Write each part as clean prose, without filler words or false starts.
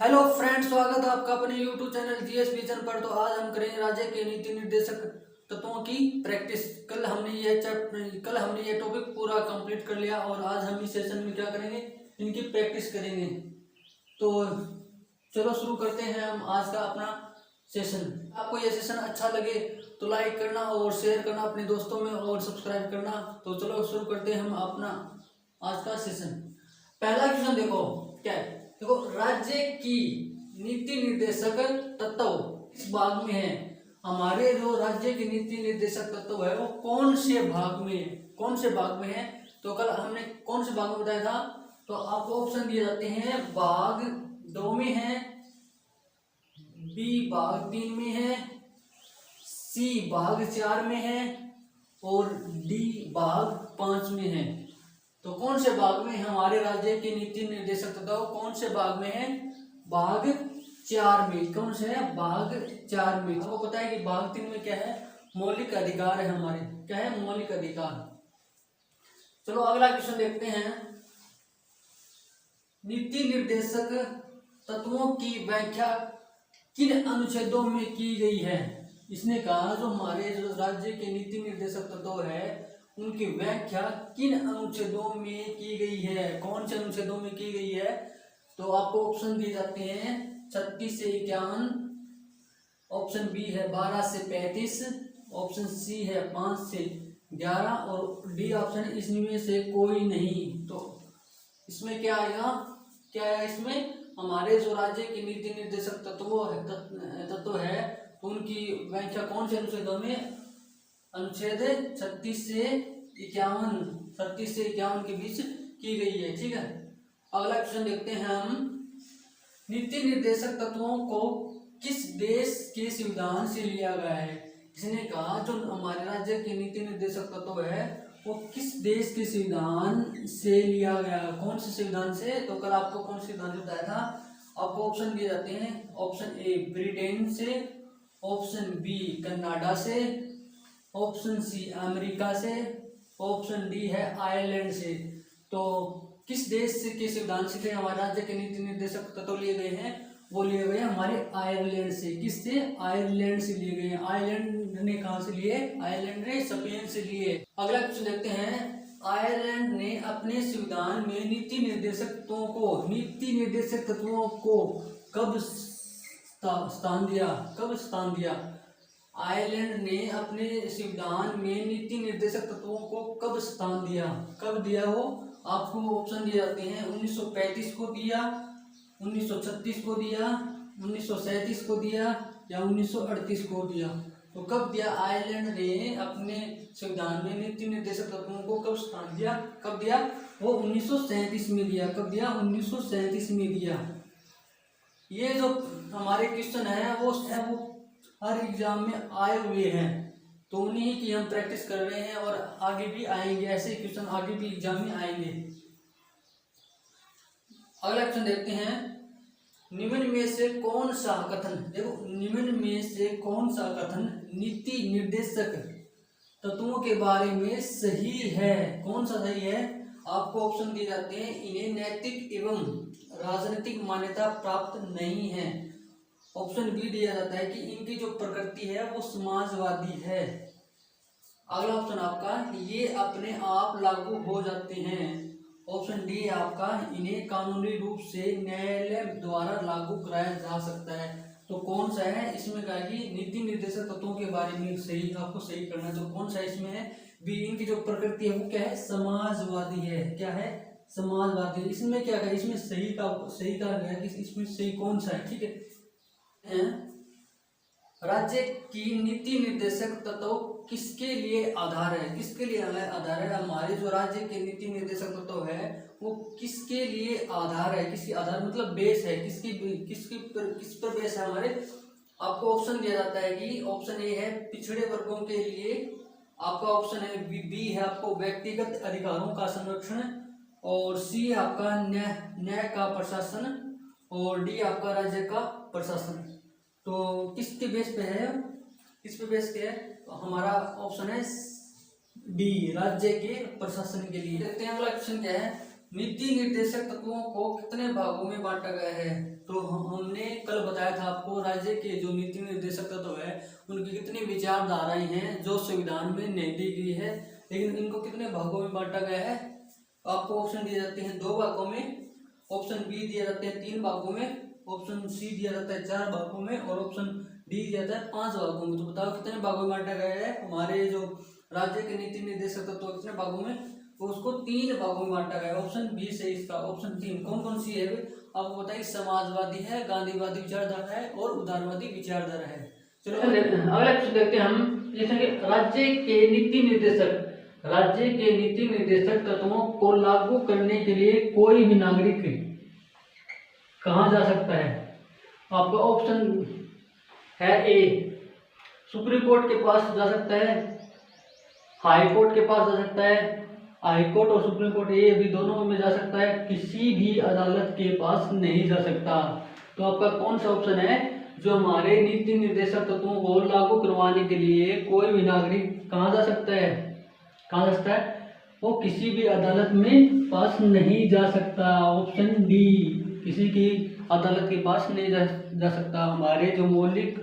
Hello friends, स्वागत है आपका अपने यूट्यूब चैनल जीएस विजन पर। तो आज हम करेंगे राज्य के नीति निर्देशक तत्वों की प्रैक्टिस। कल हमने ये टॉपिक पूरा कंप्लीट कर लिया और आज हम इस सेशन में क्या करेंगे, इनकी प्रैक्टिस करेंगे। तो चलो शुरू करते हैं हम आज का अपना सेशन। आपको ये सेशन अच्छा लगे तो लाइक करना और शेयर करना अपने दोस्तों में और सब्सक्राइब करना। तो चलो शुरू करते हैं हम अपना आज का सेशन। पहला क्वेश्चन देखो क्या है। देखो, राज्य की नीति निर्देशक तत्व इस भाग में है। हमारे जो राज्य की नीति निर्देशक तत्व है वो कौन से भाग में है, कौन से भाग में है। तो कल हमने कौन से भाग में बताया था। तो आपको ऑप्शन दिए जाते हैं, भाग 2 में है, बी भाग 3 में है, सी भाग 4 में है और डी भाग 5 में है। तो कौन से भाग में हमारे राज्य की नीति निर्देशक तत्व कौन से भाग में है? भाग 4 में। कौन से है? भाग 4 में। आपको पता है कि भाग 3 में क्या है? मौलिक अधिकार है हमारे। क्या है? मौलिक अधिकार। चलो अगला क्वेश्चन देखते हैं। नीति निर्देशक तत्वों की व्याख्या किन अनुच्छेदों में की गई है? इसने कहा जो हमारे जो राज्य के नीति निर्देशक तत्व है उनकी व्याख्या किन अनुच्छेदों में की गई है? कौन से अनुच्छेदों में की गई है? तो आपको ऑप्शन दिए जाते हैं 36 से 51, ऑप्शन बी है 12 से 35, ऑप्शन सी है 5 से 11 और डी ऑप्शन इसमें से कोई नहीं। तो इसमें क्या आएगा? क्या है इसमें? हमारे जो राज्य की नीति निर्देशक तत्व है उनकी व्याख्या कौन से अनुच्छेदों में? अनुच्छेद 36 से 51 के बीच की गई है। ठीक है, अगला क्वेश्चन देखते हैं हम। नीति निर्देशक तत्वों को किस देश के संविधान से लिया गया है? इसने कहा जो हमारे राज्य के नीति निर्देशक तत्व है वो किस देश के संविधान से लिया गया? कौन से संविधान से? तो कल आपको कौन से संविधान बताया था। आपको ऑप्शन दिए जाते हैं, ऑप्शन ए ब्रिटेन से, ऑप्शन बी कनाडा से, ऑप्शन सी अमेरिका से, ऑप्शन डी है आयरलैंड से। तो किस देश के संविधान से हमारे राज्य के नीति निर्देशक तत्व लिए गए हैं? वो लिए गए हमारे आयरलैंड से। किससे? आयरलैंड से लिए गए हैं। आयरलैंड ने कहा से लिए? आयरलैंड ने स्पेन से लिए। अगला क्वेश्चन देखते हैं। आयरलैंड ने अपने संविधान में नीति निर्देशक तत्वों को कब स्थान दिया? कब स्थान दिया? आयरलैंड ने अपने संविधान में नीति निर्देशक तत्वों को कब स्थान दिया? कब दिया वो? आपको ऑप्शन दिए जाते हैं 1935 को दिया, 1936 को दिया, 1937 को दिया या 1938 को दिया। तो कब दिया आयरलैंड ने अपने संविधान में नीति निर्देशक तत्वों को कब स्थान दिया? कब दिया? वो 1937 में दिया। कब दिया? 1937 में दिया। ये जो हमारे क्वेश्चन है वो हर एग्जाम में आए हुए हैं, तो उन्हीं की हम प्रैक्टिस कर रहे हैं और आगे भी आएंगे। ऐसे क्वेश्चन आगे भी एग्जाम में आएंगे। अगला क्वेश्चन देखते हैं। निम्न में से कौन सा कथन, देखो निम्न में से कौन सा कथन नीति निर्देशक तत्वों के बारे में सही है? कौन सा सही है? आपको ऑप्शन दिए जाते हैं। इन्हें नैतिक एवं राजनीतिक मान्यता प्राप्त नहीं है। ऑप्शन बी दिया जाता है कि इनकी जो प्रकृति है वो समाजवादी है। अगला ऑप्शन आपका ये अपने आप लागू हो जाते हैं। ऑप्शन डी आपका इन्हें कानूनी रूप से न्यायालय द्वारा लागू कराया जा सकता है। तो कौन सा है इसमें? कहा कि नीति निर्देशक तत्वों के बारे में सही, आपको सही करना है। तो कौन सा इसमें है? बी, इनकी जो प्रकृति है वो क्या है? समाजवादी है। क्या है? समाजवादी। इसमें क्या है? इसमें सही का है कि इसमें सही कौन सा है? ठीक है। राज्य की नीति निर्देशक तत्व किसके लिए आधार है? किसके लिए आधार है? हमारे जो राज्य के नीति निर्देशक तत्व है वो किसके लिए आधार है? किसकी आधार मतलब बेस है? किस पर बेस है हमारे? आपको ऑप्शन दिया जाता है कि ऑप्शन ए है पिछड़े वर्गों के लिए, आपका ऑप्शन है बी है आपको व्यक्तिगत अधिकारों का संरक्षण, और सी आपका न्याय का प्रशासन, और डी आपका राज्य का प्रशासन। तो किसके बेस पे है? किस पे बेस पे है? तो हमारा ऑप्शन है डी, राज्य के प्रशासन के लिए। देखते हैं अगला क्वेश्चन क्या है। नीति निर्देशक तत्वों को कितने भागों में बांटा गया है? तो हमने कल बताया था आपको, राज्य के जो नीति निर्देशक तत्व है उनकी कितनी विचारधाराएं हैं जो संविधान में नहीं दी गई है, लेकिन इनको कितने भागों में बांटा गया है? आपको ऑप्शन दिए जाते हैं 2 भागों में, ऑप्शन बी दिया जाते हैं 3 भागों में, ऑप्शन सी दिया जाता है 4 भागों में और ऑप्शन डी दिया जाता है 5 भागों में। तो बताओ कितने भागों में बांटा गया है हमारे जो राज्य के नीति निर्देशक तत्व कितने भागों में? तो उसको 3 भागों में बांटा गया है। ऑप्शन बी से इसका ऑप्शन 3 कौन कौन सी है आपको बताइए? समाजवादी है, गांधीवादी विचारधारा है और उदारवादी विचारधारा है। चलो अगला क्वेश्चन देखते हैं हम, जैसे कि राज्य के नीति निर्देशक तत्वों को लागू करने के लिए कोई भी नागरिक कहाँ जा सकता है? आपका ऑप्शन है ए, सुप्रीम कोर्ट के पास जा सकता है, हाई कोर्ट के पास जा सकता है, हाई कोर्ट और सुप्रीम कोर्ट ये भी दोनों में जा सकता है, किसी भी अदालत के पास नहीं जा सकता। तो आपका कौन सा ऑप्शन है जो हमारे नीति निर्देशक तत्वों को लागू करवाने के लिए कोई भी नागरिक कहाँ जा सकता है? कहाँ जा सकता है? वो किसी भी अदालत में पास नहीं जा सकता। ऑप्शन डी, किसी की अदालत के पास नहीं जा सकता। हमारे जो मौलिक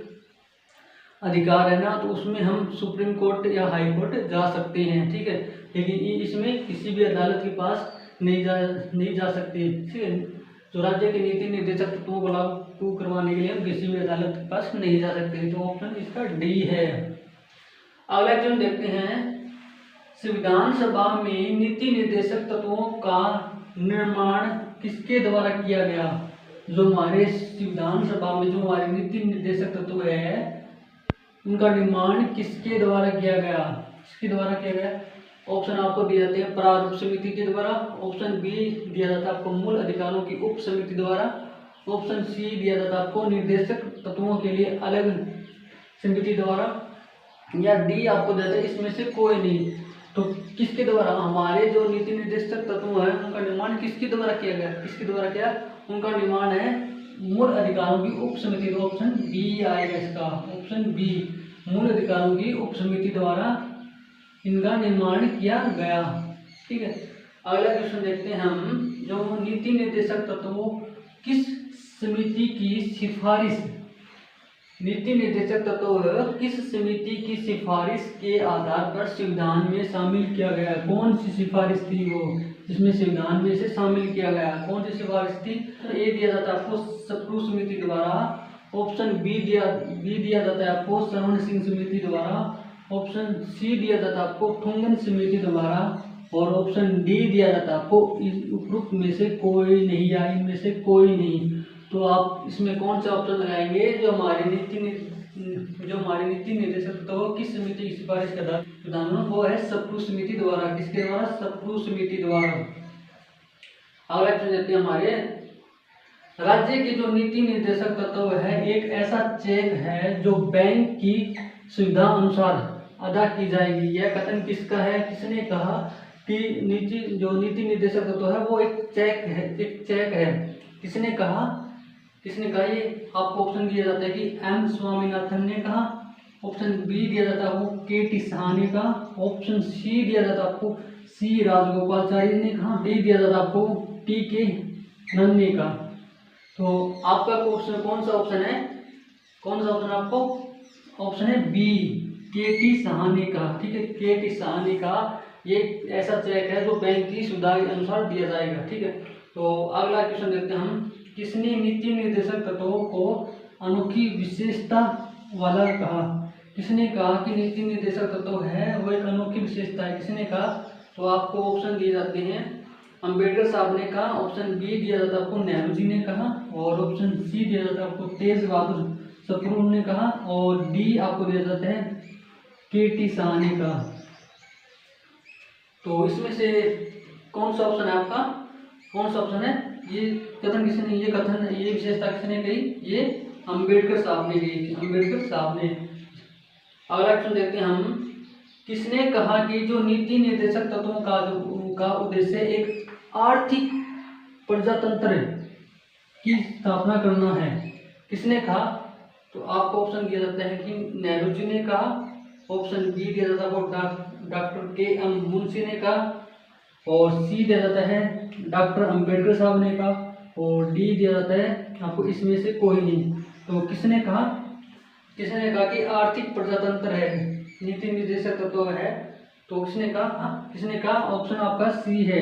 अधिकार है ना, तो उसमें हम सुप्रीम कोर्ट या हाई कोर्ट जा सकते हैं, ठीक है, लेकिन इसमें किसी भी अदालत के पास नहीं जा सकते, ठीक है। तो राज्य के नीति निर्देशक तत्वों को लागू करवाने के लिए हम किसी भी अदालत के पास नहीं जा सकते। तो ऑप्शन इसका डी है। अगला क्वेश्चन देखते हैं, संविधान सभा में नीति निर्देशक तत्वों का निर्माण किसके द्वारा किया गया? जो हमारे संविधान सभा में जो हमारे नीति निर्देशक तत्व है उनका निर्माण किसके द्वारा किया गया? किसके द्वारा किया गया? ऑप्शन आपको दिए जाते हैं प्रारूप समिति के द्वारा, ऑप्शन बी दिया जाता है आपको मूल अधिकारों की उप समिति द्वारा, ऑप्शन सी दिया जाता है आपको निर्देशक तत्वों के लिए अलग समिति द्वारा, या डी आपको दिया जाता है इसमें से कोई नहीं। तो किसके द्वारा? हमारे जो नीति निर्देशक तत्व है उनका निर्माण किसके द्वारा किया गया? किसके द्वारा किया? उनका निर्माण है मूल अधिकारों की उप समिति। तो ऑप्शन बी आएगा इसका, ऑप्शन बी, मूल अधिकारों की उप समिति द्वारा इनका निर्माण किया गया, ठीक है। अगला क्वेश्चन देखते हैं हम, जो नीति निर्देशक तत्वों किस समिति की सिफारिश, नीति निर्देशक तत्व किस समिति की सिफारिश के आधार पर संविधान में शामिल किया गया? कौन सी सिफारिश थी वो जिसमें संविधान में से शामिल किया गया? कौन सी सिफारिश थी? तो ए दिया जाता है आपको सप्रू समिति द्वारा, ऑप्शन बी दिया जाता है आपको श्रवण सिंह समिति द्वारा, ऑप्शन सी दिया जाता है आपको ठुंगन समिति द्वारा, और ऑप्शन डी दिया जाता है आपको उपरोक्त में से कोई नहीं, या इनमें से कोई नहीं। तो आप इसमें कौन सा ऑप्शन लगाएंगे? जो हमारे नीति निर्देशक तत्व किस समिति की सिफारिश का विधान वो है सप्रू समिति द्वारा। किसके द्वारा? सप्रू समिति द्वारा। अगला क्वेश्चन देते हैं हमारे, राज्य के जो नीति निर्देशक तत्व है एक ऐसा चेक है जो बैंक की सुविधा अनुसार अदा की जाएगी। यह कथन किसका है? किसने कहा कि नीति निर्देशक तत्व है वो एक चेक है? किसने कहा? ये आपको ऑप्शन दिया जाता है कि एम स्वामीनाथन ने कहा, ऑप्शन बी दिया जाता है आपको के.टी. साहा ने कहा, ऑप्शन सी दिया जाता है आपको सी राजगोपालाचारी ने कहा, डी दिया जाता है आपको टी.के. नंद ने कहा। तो आपका क्वेश्चन कौन सा ऑप्शन है? कौन सा ऑप्शन आपको? ऑप्शन है बी, के.टी. साहा ने कहा, ठीक है, के.टी. साहा ने कहा ये ऐसा चेक है जो बैंक की सुविधा के अनुसार दिया जाएगा, ठीक है। तो अगला क्वेश्चन देखते हैं हम, किसने नीति निर्देशक तत्वों को अनोखी विशेषता वाला कहा? किसने कहा कि नीति निर्देशक तत्व है वो एक अनोखी विशेषता है? किसने कहा? तो आपको ऑप्शन दिए जाते हैं, अंबेडकर साहब ने कहा, ऑप्शन बी दिया जाता है आपको नेहरू जी ने कहा, और ऑप्शन सी दिया जाता है आपको तेज बहादुर सप्रू ने कहा, और डी आपको दिया जाता है के.टी. साहा ने कहा। तो इसमें से कौन सा ऑप्शन है आपका? कौन सा ऑप्शन है? ये कथन ये विशेषता किसने कही? ये अंबेडकर साहब ने कही थी, अंबेडकर साहब ने। अगला क्वेश्चन देखते हैं हम, किसने कहा कि जो नीति निर्देशक तत्वों का उद्देश्य एक आर्थिक प्रजातंत्र की स्थापना करना है? किसने कहा? तो आपको ऑप्शन दिया जाता है कि नेहरू जी ने कहा, ऑप्शन बी दिया जाता है डॉक्टर के.एम. मुंशी ने कहा, और सी दिया जाता है डॉक्टर अंबेडकर साहब ने कहा, और डी दिया जाता है आपको इसमें से कोई नहीं। तो किसने कहा कि आर्थिक प्रजातंत्र है, नीति निर्देशक तत्व है, तो किसने कहा ऑप्शन आपका सी है,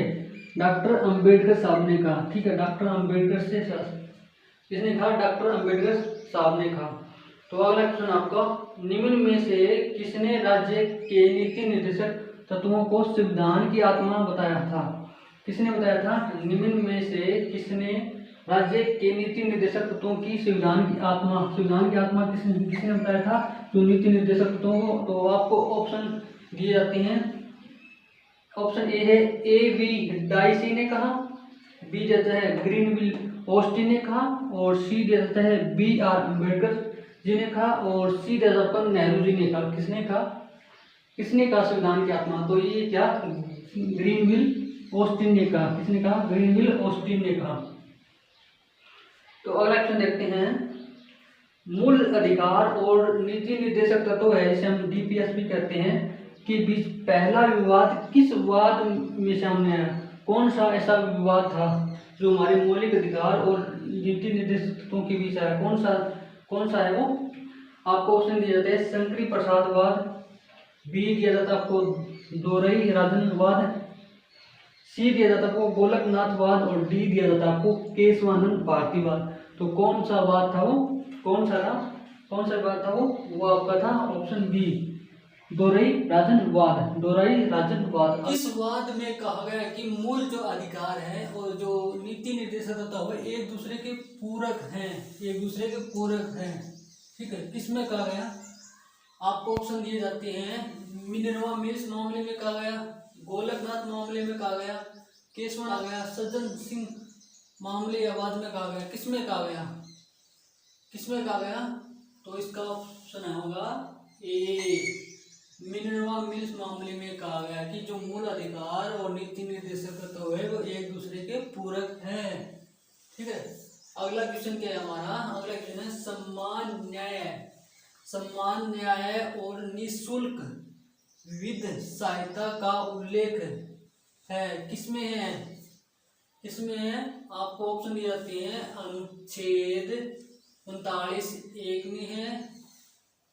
डॉक्टर अंबेडकर साहब ने कहा। ठीक है, डॉक्टर अंबेडकर से किसने कहा? डॉक्टर अंबेडकर साहब ने कहा। तो अगला क्वेश्चन आपका, निम्न में से किसने राज्य के नीति निर्देशक तत्वों को संविधान की आत्मा बताया था? किसने बताया था? निम्न में से किसने राज्य के नीति निर्देशक तत्वों की संविधान की आत्मा किसने बताया था? जो नीति निर्देशक तत्वों को, तो आपको ऑप्शन दिए जाते हैं। ऑप्शन ए है ए बी डाइसी ने कहा, बी देता है ग्रीनविल ऑस्टिन ने कहा, और सी दे देता है बी आर अम्बेडकर जी ने कहा, और सी दे देता है नेहरू जी ने कहा। किसने कहा संविधान की आत्मा? तो ये क्या ग्रीनविल ऑस्टिन ने कहा। किसने कहा? ग्रीनविल ऑस्टिन ने कहा। तो अगला क्वेश्चन देखते हैं, मूल अधिकार और नीति निर्देशक तत्व है, जिसे हम डीपीएसपी कहते हैं, के बीच पहला विवाद किस वाद में सामने आया? कौन सा ऐसा विवाद था जो हमारे मौलिक अधिकार और नीति निर्देशक तत्वों के बीच आया? कौन सा है वो? आपको ऑप्शन दिए जाते हैं शंकरी प्रसादवाद, बी दिया जाता है आपको दोरई राजनवाद, सी दिया जाता है आपको गोलकनाथवाद, और डी दिया जाता है आपको केशवानंद भारतीवाद। तो कौन सा वाद था वो? कौन सा वाद था वो आपका था ऑप्शन बी दोरई राजनवाद। इस वाद में कहा गया कि मूल जो अधिकार है और जो नीति निर्देशक तत्व है एक दूसरे के पूरक हैं। ठीक है, किसमें कहा गया? आपको ऑप्शन दिए जाते हैं, मिनरवा मिल्स मामले में कहा गया, गोलकनाथ मामले में कहा गया, केशवन कहा गया, सज्जन सिंह मामले या वाद में कहा गया। किसमें कहा गया? तो इसका ऑप्शन होगा ए, मिनरवा मिल्स मामले में कहा गया कि जो मूल अधिकार और नीति निर्देशक तत्व है वो एक दूसरे के पूरक हैं। ठीक है, अगला क्वेश्चन क्या है हमारा? अगला क्वेश्चन है सम्मान न्याय और निःशुल्क विधि सहायता का उल्लेख है। किसमें है? आपको ऑप्शन दिए जाते हैं, अनुच्छेद 39(1) में है,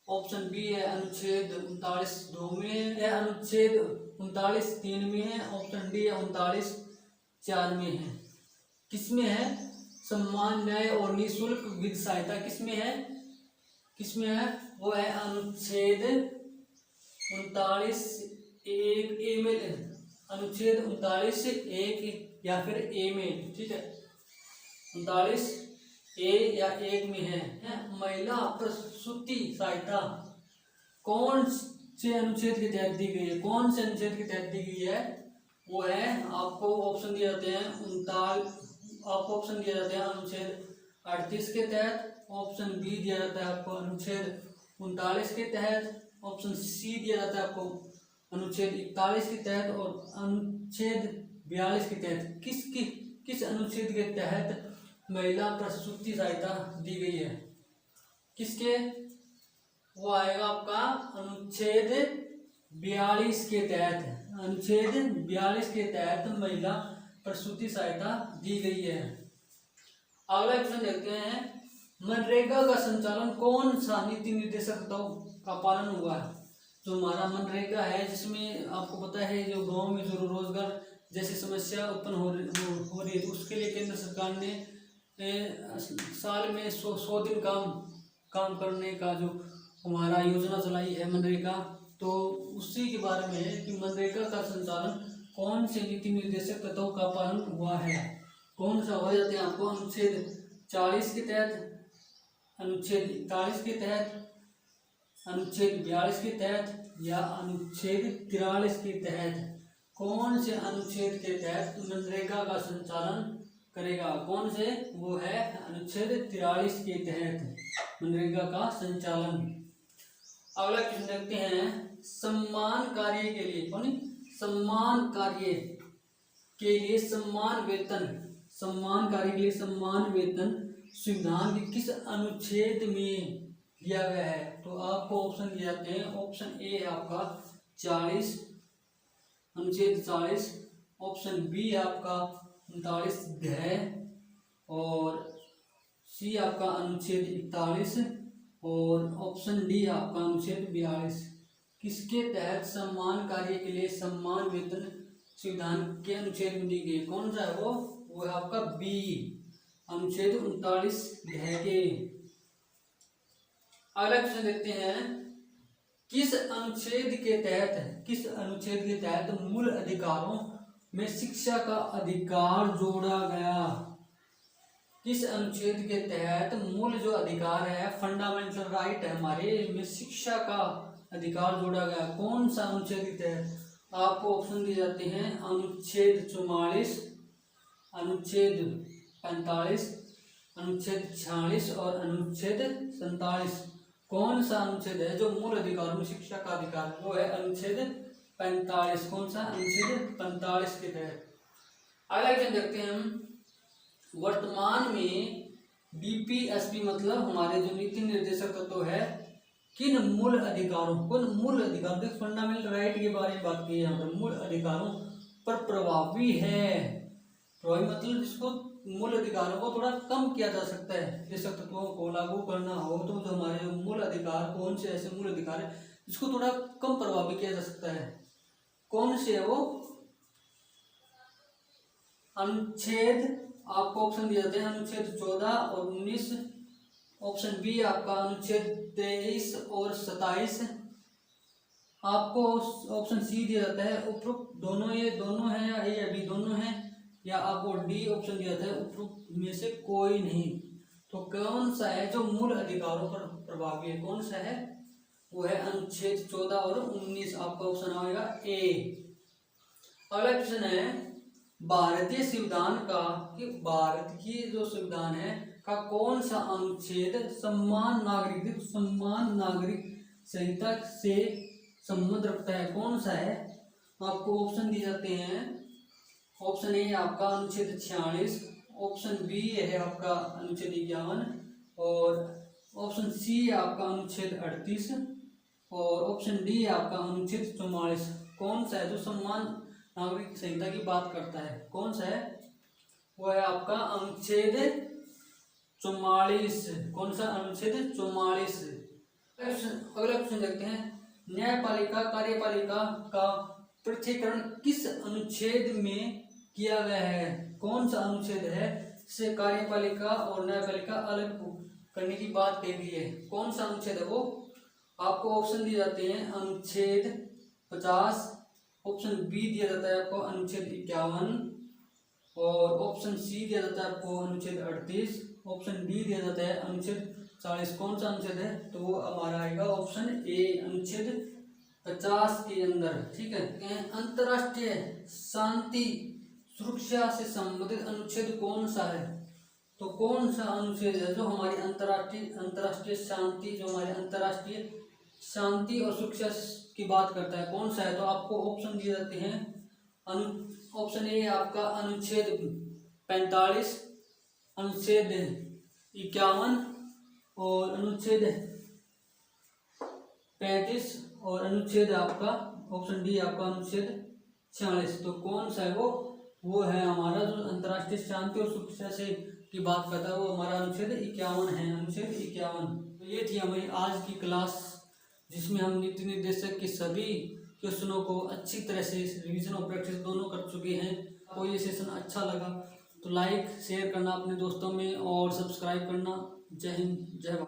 ऑप्शन बी है अनुच्छेद 39(2) में है, अनुच्छेद 39(3) में है, ऑप्शन डी है 39(4) में है। किसमें है? सम्मान न्याय और निःशुल्क विधि सहायता किसमें है? वो है अनुच्छेद 39(1) में, अनुच्छेद 39(1) या फिर ए में। ठीक है, 39(a) या 1 में है। महिला प्रसूति सहायता कौन से अनुच्छेद के तहत दी गई है? वो है आपको ऑप्शन दिए जाते हैं अनुच्छेद 38 के तहत, ऑप्शन बी दिया जाता है आपको अनुच्छेद 39 के तहत, ऑप्शन सी दिया जाता है आपको अनुच्छेद 41 के तहत, और अनुच्छेद 42 के तहत। किस अनुच्छेद के तहत महिला प्रसूति सहायता दी गई है? किसके? वो आएगा आपका अनुच्छेद 42 के तहत महिला प्रसूति सहायता दी गई है। अगला क्वेश्चन देखते हैं, मनरेगा का संचालन कौन सा नीति निर्देशक तत्व का पालन हुआ है? जो हमारा मनरेगा है, जिसमें आपको पता है जो गांव में जो रोजगार जैसी समस्या उत्पन्न हो रही है, तो उसके लिए केंद्र सरकार ने साल में 100 दिन काम करने का जो हमारा योजना चलाई है मनरेगा। तो उसी के बारे में है कि मनरेगा का संचालन कौन से नीति निर्देशक तत्वों का पालन हुआ है? कौन सा हो जाते हैं आपको? अनुच्छेद 40 के तहत, अनुच्छेद 41 के तहत, अनुच्छेद 42 के तहत या अनुच्छेद 43 के तहत? कौन से अनुच्छेद के तहत मनरेगा का संचालन करेगा? कौन से? वो है अनुच्छेद 43 के तहत मनरेगा का संचालन। अगला क्वेश्चन देखते हैं, सम्मान कार्य के लिए सम्मान कार्य के लिए सम्मान वेतन संविधान के किस अनुच्छेद में दिया गया है? तो आपको ऑप्शन दिए जाते हैं, ऑप्शन ए है आपका 40, अनुच्छेद 40, ऑप्शन बी है आपका 39 घ और सी आपका अनुच्छेद 41 और ऑप्शन डी आपका अनुच्छेद 42 किसके तहत समान कार्य के लिए समान वेतन संविधान के अनुच्छेद में दी गई? कौन सा है वो है आपका बी, अनुच्छेद 39 घ के। अगला क्वेश्चन देखते हैं, किस अनुच्छेद के तहत मूल अधिकारों में शिक्षा का अधिकार जोड़ा गया? किस अनुच्छेद के तहत मूल जो अधिकार है, फंडामेंटल राइट है हमारे, में शिक्षा का अधिकार जोड़ा गया? कौन सा अनुच्छेद के तहत? आपको ऑप्शन दिए जाते हैं, अनुच्छेद 44, अनुच्छेद 45, अनुच्छेद 46 और अनुच्छेद 47। कौन सा अनुच्छेद है जो मूल अधिकारों में शिक्षा का अधिकार है? वो है अनुच्छेद 45। कौन सा? अनुच्छेद 45 के तहत। अगला क्वेश्चन देखते हैं हम, वर्तमान में बीपीएसपी मतलब हमारे जो नीति निर्देशक तत्व है, किन मूल अधिकारों फंडामेंटल राइट के बारे में बात की है यहाँ पर, मूल अधिकारों पर प्रभावी है। प्रभावी मतलब जिसको मूल अधिकारों को थोड़ा कम किया जा सकता है, निर्देशक तत्वों को लागू करना हो तो जो हमारे मूल अधिकार, कौन से ऐसे मूल अधिकार है जिसको थोड़ा कम प्रभावी किया जा सकता है? कौन से है वो? अनुच्छेद आपको ऑप्शन दिए जाते हैं, अनुच्छेद 14 और 19। ऑप्शन बी आपका अनुच्छेद 23 और 27। आपको ऑप्शन सी दिया जाता है, उपरोक्त दोनों है या ए या बी दोनों है, या आपको डी ऑप्शन दिया जाता है, उपरोक्त में से कोई नहीं। तो कौन सा है जो मूल अधिकारों पर प्रभावी है? कौन सा है? वो है अनुच्छेद 14 और 19। आपका ऑप्शन आएगा ए। अगला क्वेश्चन है, भारतीय संविधान का, कि भारत की जो संविधान है का कौन सा अनुच्छेद समान नागरिक संहिता से संबंध रखता है? कौन सा है? आपको ऑप्शन दिए जाते हैं, ऑप्शन ए आपका अनुच्छेद 46, ऑप्शन बी है आपका अनुच्छेद 51 और ऑप्शन सी आपका अनुच्छेद 38 और ऑप्शन डी आपका अनुच्छेद 44। कौन सा है जो समान नागरिक संहिता की बात करता है? कौन सा है? वो है आपका अनुच्छेद 44। कौन सा? अनुच्छेद 44। अगला क्वेश्चन देखते हैं, न्यायपालिका कार्यपालिका का पृथक्करण किस अनुच्छेद में किया गया है? कौन सा अनुच्छेद है से कार्यपालिका और न्यायपालिका अलग करने की बात कही गई है? कौन सा अनुच्छेद है वो? आपको ऑप्शन दिए जाते हैं, अनुच्छेद 50, ऑप्शन बी दिया जाता है आपको अनुच्छेद 51 और ऑप्शन सी दिया जाता है आपको अनुच्छेद 38, ऑप्शन डी दिया जाता है अनुच्छेद 40। कौन सा अनुच्छेद है? तो वो हमारा आएगा ऑप्शन ए, अनुच्छेद 50 के अंदर। ठीक है। अंतर्राष्ट्रीय शांति सुरक्षा से संबंधित अनुच्छेद कौन सा है? तो कौन सा अनुच्छेद है जो हमारी अंतर्राष्ट्रीय शांति, जो हमारी अंतर्राष्ट्रीय शांति और सुरक्षा की बात करता है? कौन सा है? तो आपको ऑप्शन दिए जाते हैं, ऑप्शन ए आपका अनुच्छेद 45, अनुच्छेद 51 और अनुच्छेद 35 और अनुच्छेद आपका ऑप्शन डी आपका अनुच्छेद 46। तो कौन सा है वो है हमारा जो अंतर्राष्ट्रीय शांति और सुरक्षा से की बात करता है, वो हमारा अनुच्छेद 51 है, अनुच्छेद 51। तो ये थी हमारी आज की क्लास, जिसमें हम नीति निर्देशक के सभी क्वेश्चनों को अच्छी तरह से रिवीजन और प्रैक्टिस दोनों कर चुके हैं। आपको ये सेशन अच्छा लगा तो लाइक शेयर करना अपने दोस्तों में और सब्सक्राइब करना। जय हिंद, जय भारत।